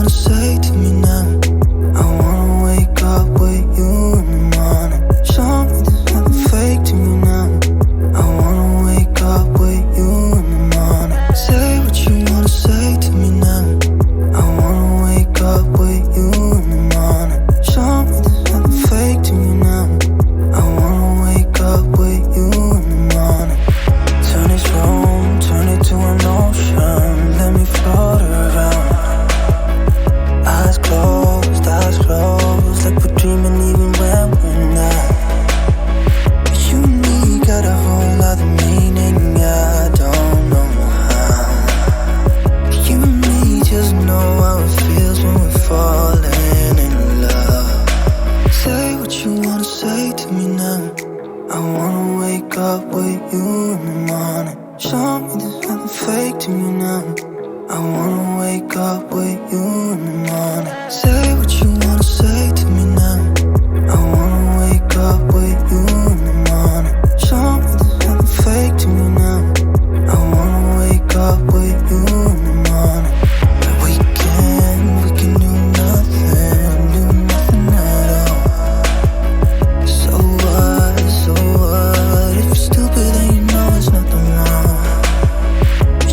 wanna say to me now. I wanna wake up with you in the morning. Show me there's nothing fake to me now. I wanna wake up with you in the morning. Say what you wanna say to me now. I wanna wake up with you in the morning. Show me there's nothing fake to me now. I wanna wake up with you in the morning. Turn this room, turn it to an ocean. Let me float around. Eyes closed, like we're dreaming even when we're not. You and me got a whole other meaning, I don't know how. You and me just know how it feels when we're falling in love. Say what you wanna say to me now. I wanna wake up with you in the morning. Show me there's nothing fake to me now. I wanna wake up with you in the morning. Say what you wanna say to me now. I wanna wake up with you in the morning. Show me there's nothing fake to me now. I wanna wake up with you in the morning. We can do nothing at all. So what, if you're stupid then you know there's nothing wrong.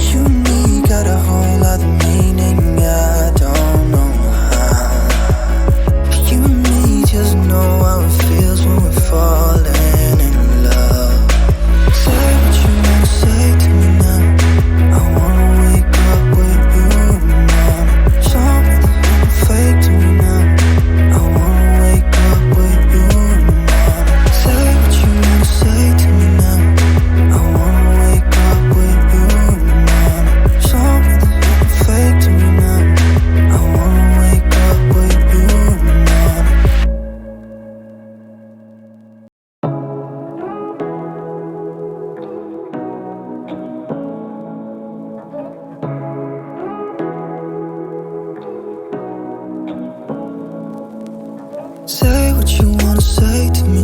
You and me got a whole other meaning, I don't know how. You and me just know how it feels when we're falling in love. Say what you wanna say to me now. I wanna wake up with you in the morning. Show me there's nothing fake to me now. I wanna wake up with you in the morning. Say what you wanna say to me now. I wanna wake up with you in the morning. Show me there's nothing fake to me now. I wanna wake up with you in the morning. Say what you wanna say to me